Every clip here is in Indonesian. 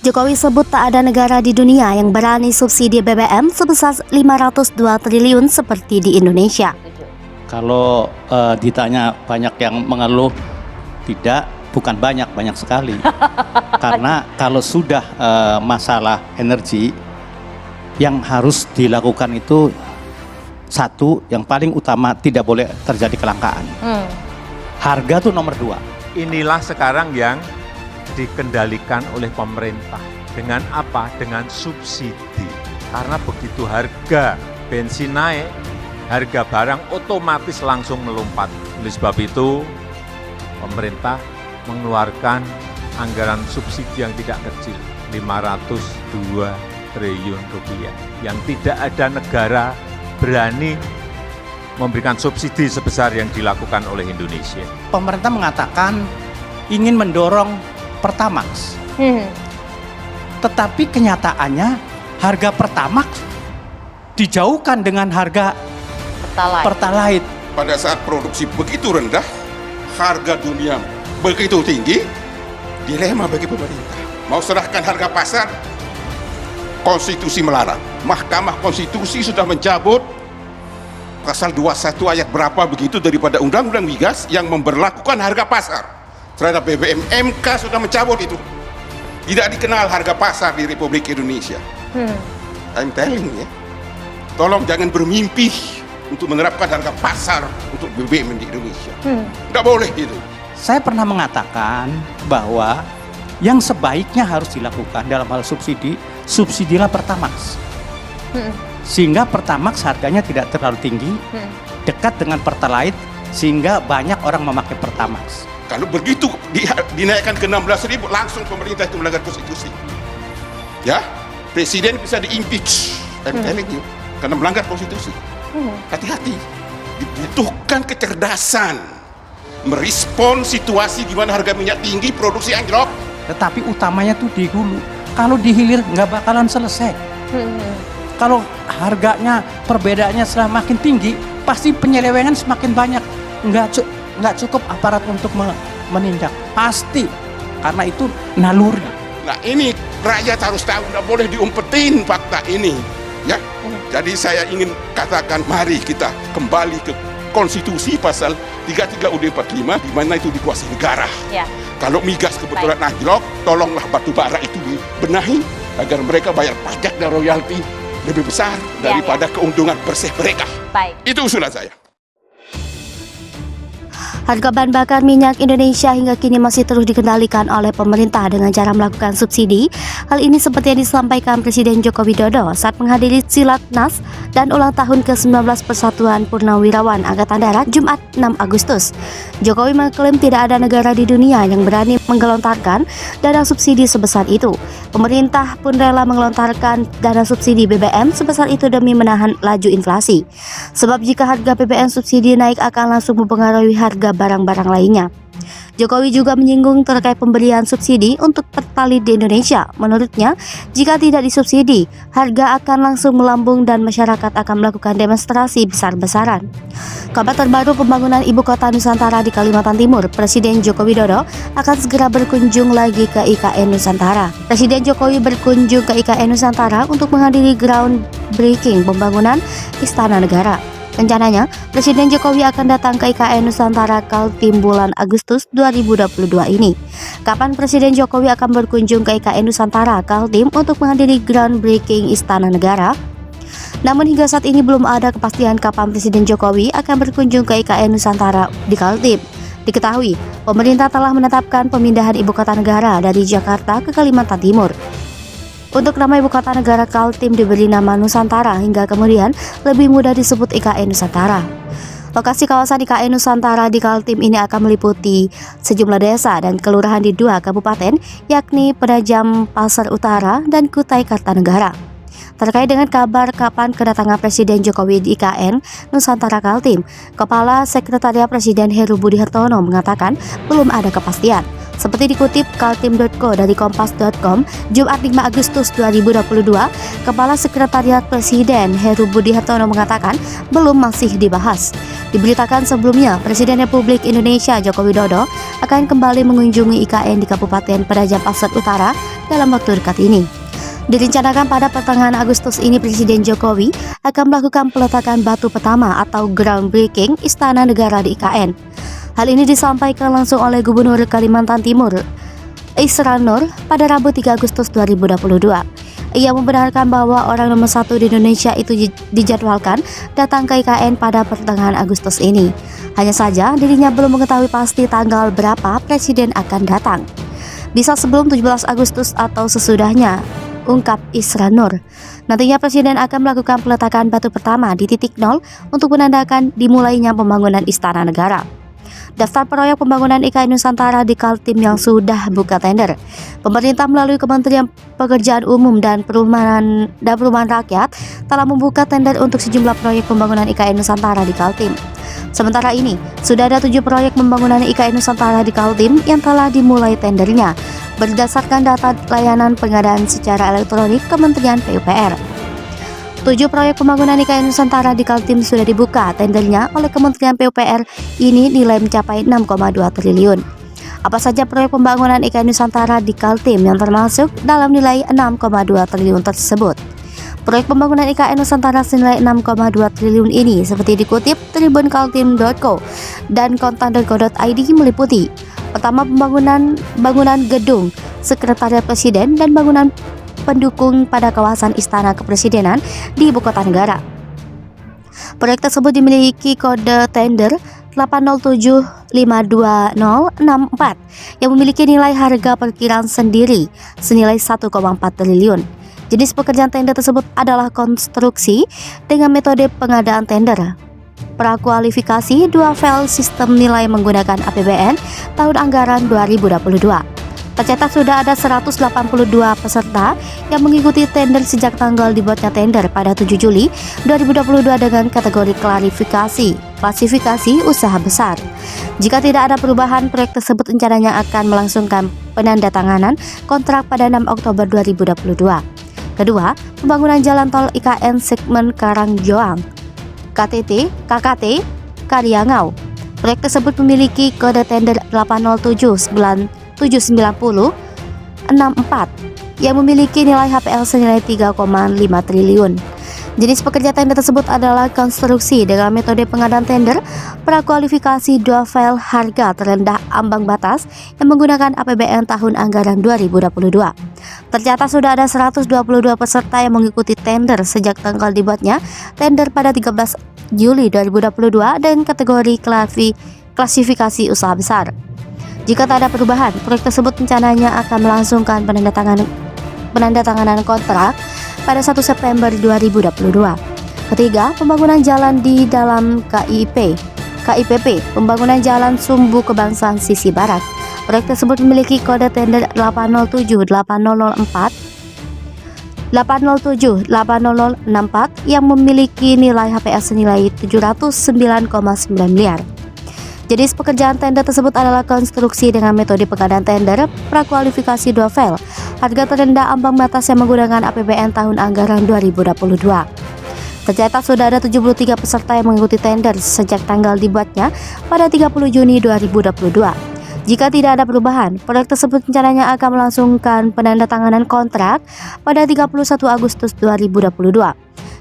Jokowi sebut tak ada negara di dunia yang berani subsidi BBM sebesar 502 triliun seperti di Indonesia. Kalau ditanya banyak yang mengeluh, tidak, bukan banyak sekali. Karena kalau sudah masalah energi, yang harus dilakukan itu satu, yang paling utama tidak boleh terjadi kelangkaan. Harga tuh nomor 2. Inilah sekarang yang dikendalikan oleh pemerintah. Dengan apa? Dengan subsidi. Karena begitu harga bensin naik, harga barang otomatis langsung melompat. Oleh sebab itu, pemerintah mengeluarkan anggaran subsidi yang tidak kecil, 502 triliun rupiah. Yang tidak ada negara berani memberikan subsidi sebesar yang dilakukan oleh Indonesia. Pemerintah mengatakan ingin mendorong Pertamax. Tetapi kenyataannya harga Pertamax dijauhkan dengan harga Pertalite. Pada saat produksi begitu rendah, harga dunia begitu tinggi, dilema bagi pemerintah. Mau serahkan harga pasar, konstitusi melarang. Mahkamah Konstitusi sudah mencabut pasal 21 ayat berapa begitu daripada Undang-Undang Migas yang memberlakukan harga pasar terhadap BBM. MK sudah mencabut itu. Tidak dikenal harga pasar di Republik Indonesia. I'm telling ya, tolong jangan bermimpi untuk menerapkan harga pasar untuk BBM di Indonesia. Tidak boleh itu. Saya pernah mengatakan bahwa yang sebaiknya harus dilakukan dalam hal subsidi, subsidilah Pertamax. Sehingga Pertamax harganya tidak terlalu tinggi, dekat dengan Pertalite, sehingga banyak orang memakai Pertamax. Kalau begitu dinaikkan ke 16.000, langsung pemerintah itu melanggar konstitusi. Ya, presiden bisa di-impeach, I'm telling you, karena melanggar konstitusi. Hati-hati, dibutuhkan kecerdasan merespon situasi di mana harga minyak tinggi, produksi anjlok. Tetapi utamanya tuh di hulu. Kalau di hilir nggak bakalan selesai. Kalau harganya perbedaannya semakin tinggi, pasti penyelewengan semakin banyak. Nggak cukup aparat untuk menindak. Pasti, karena itu naluri. Nah ini rakyat harus tahu, nggak boleh diumpetin fakta ini. Ya, jadi saya ingin katakan, mari kita kembali ke konstitusi pasal 33 UUD 45 di mana itu dikuasai negara. Kalau migas kebetulan anjlok, tolonglah batu bara itu dibenahi agar mereka bayar pajak dan royalti lebih besar daripada keuntungan bersih mereka. Itu usulan saya. Harga bahan bakar minyak Indonesia hingga kini masih terus dikendalikan oleh pemerintah dengan cara melakukan subsidi. Hal ini seperti yang disampaikan Presiden Joko Widodo saat menghadiri Silatnas dan ulang tahun ke-19 Persatuan Purnawirawan Angkatan Darat Jumat 6 Agustus. Jokowi mengklaim tidak ada negara di dunia yang berani menggelontarkan dana subsidi sebesar itu. Pemerintah pun rela menggelontarkan dana subsidi BBM sebesar itu demi menahan laju inflasi. Sebab jika harga BBM subsidi naik akan langsung mempengaruhi harga barang-barang lainnya. Jokowi juga menyinggung terkait pemberian subsidi untuk Pertalite di Indonesia. Menurutnya, jika tidak disubsidi, harga akan langsung melambung dan masyarakat akan melakukan demonstrasi besar-besaran. Kabar terbaru pembangunan Ibu Kota Nusantara di Kalimantan Timur, Presiden Joko Widodo akan segera berkunjung lagi ke IKN Nusantara. Presiden Jokowi berkunjung ke IKN Nusantara untuk menghadiri groundbreaking pembangunan Istana Negara. Rencananya, Presiden Jokowi akan datang ke IKN Nusantara Kaltim bulan Agustus 2022 ini. Kapan Presiden Jokowi akan berkunjung ke IKN Nusantara Kaltim untuk menghadiri groundbreaking Istana Negara? Namun hingga saat ini belum ada kepastian kapan Presiden Jokowi akan berkunjung ke IKN Nusantara di Kaltim. Diketahui, pemerintah telah menetapkan pemindahan ibu kota negara dari Jakarta ke Kalimantan Timur. Untuk nama ibu kota negara Kaltim diberi nama Nusantara hingga kemudian lebih mudah disebut IKN Nusantara. Lokasi kawasan IKN Nusantara di Kaltim ini akan meliputi sejumlah desa dan kelurahan di 2 kabupaten, yakni Penajam Pasar Utara dan Kutai Kartanegara. Terkait dengan kabar kapan kedatangan Presiden Jokowi di IKN Nusantara Kaltim, Kepala Sekretariat Presiden Heru Budi Hartono mengatakan belum ada kepastian. Seperti dikutip kaltim.co dari kompas.com, Jumat 5 Agustus 2022, Kepala Sekretariat Presiden Heru Budi Hartono mengatakan belum, masih dibahas. Diberitakan sebelumnya, Presiden Republik Indonesia Joko Widodo akan kembali mengunjungi IKN di Kabupaten Penajam Pasar Utara dalam waktu dekat ini. Direncanakan pada pertengahan Agustus ini Presiden Jokowi akan melakukan peletakan batu pertama atau groundbreaking Istana Negara di IKN. Hal ini disampaikan langsung oleh Gubernur Kalimantan Timur, Isran Nur, pada Rabu 3 Agustus 2022. Ia membenarkan bahwa orang nomor 1 di Indonesia itu dijadwalkan datang ke IKN pada pertengahan Agustus ini. Hanya saja dirinya belum mengetahui pasti tanggal berapa Presiden akan datang. Bisa sebelum 17 Agustus atau sesudahnya, ungkap Isran Nur. Nantinya Presiden akan melakukan peletakan batu pertama di titik nol untuk menandakan dimulainya pembangunan Istana Negara. Daftar proyek pembangunan IKN Nusantara di Kaltim yang sudah buka tender. Pemerintah melalui Kementerian Pekerjaan Umum dan Perumahan Rakyat telah membuka tender untuk sejumlah proyek pembangunan IKN Nusantara di Kaltim. Sementara ini, sudah ada 7 proyek pembangunan IKN Nusantara di Kaltim yang telah dimulai tendernya berdasarkan data layanan pengadaan secara elektronik Kementerian PUPR. 7 proyek pembangunan IKN Nusantara di Kaltim sudah dibuka tendernya oleh Kementerian PUPR, ini nilai mencapai 6,2 triliun. Apa saja proyek pembangunan IKN Nusantara di Kaltim yang termasuk dalam nilai 6,2 triliun tersebut? Proyek pembangunan IKN Nusantara senilai 6,2 triliun ini seperti dikutip tribunkaltim.co dan kontan.co.id meliputi: pertama, bangunan gedung Sekretariat Presiden dan bangunan pendukung pada kawasan Istana Kepresidenan di Ibu Kota Negara. Proyek tersebut dimiliki kode tender 807520064 yang memiliki nilai harga perkiraan sendiri senilai 1,4 triliun. Jenis pekerjaan tender tersebut adalah konstruksi dengan metode pengadaan tender, prakualifikasi, dual file sistem nilai menggunakan APBN tahun anggaran 2022. Tercatat sudah ada 182 peserta yang mengikuti tender sejak tanggal dibuatnya tender pada 7 Juli 2022 dengan kategori klasifikasi usaha besar. Jika tidak ada perubahan, proyek tersebut rencananya akan melangsungkan penandatanganan kontrak pada 6 Oktober 2022. Kedua, pembangunan jalan tol IKN segmen Karangjoang, KKT Karyangau. Proyek tersebut memiliki kode tender 807979064 yang memiliki nilai HPL senilai 3,5 triliun. Jenis pekerjaan tender tersebut adalah konstruksi dengan metode pengadaan tender, prakualifikasi, dual file, harga terendah ambang batas yang menggunakan APBN tahun anggaran 2022. Tercatat sudah ada 122 peserta yang mengikuti tender sejak tanggal dibuatnya tender pada 13 Juli 2022 dengan kategori klasifikasi usaha besar. Jika tak ada perubahan, proyek tersebut rencananya akan melangsungkan penandatanganan kontrak pada 1 September 2022. Ketiga, pembangunan jalan di dalam KIPP, pembangunan jalan Sumbu Kebangsaan sisi barat. Proyek tersebut memiliki kode tender 8078064 yang memiliki nilai HPL senilai 709,9 miliar. Jenis pekerjaan tender tersebut adalah konstruksi dengan metode pengadaan tender, prakualifikasi dual file, harga terendah ambang batas yang menggunakan APBN tahun anggaran 2022. Tercatat sudah ada 73 peserta yang mengikuti tender sejak tanggal dibuatnya pada 30 Juni 2022. Jika tidak ada perubahan, proyek tersebut rencananya akan melangsungkan penandatanganan kontrak pada 31 Agustus 2022.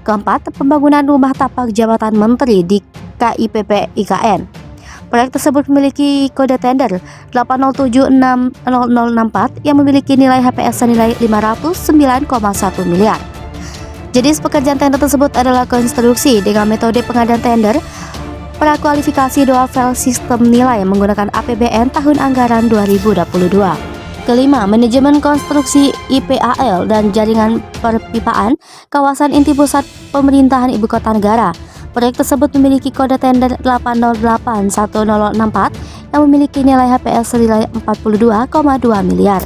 Keempat, pembangunan rumah tapak jabatan menteri di KIPP IKN. Proyek tersebut memiliki kode tender 8076064 yang memiliki nilai HPL senilai 509,1 miliar. Jenis pekerjaan tender tersebut adalah konstruksi dengan metode pengadaan tender, prakualifikasi dual file sistem nilai menggunakan APBN tahun anggaran 2022. Kelima, manajemen konstruksi IPAL dan jaringan perpipaan kawasan inti pusat pemerintahan Ibu Kota Negara. Proyek tersebut memiliki kode tender 8081064 yang memiliki nilai HPL senilai 42,2 miliar.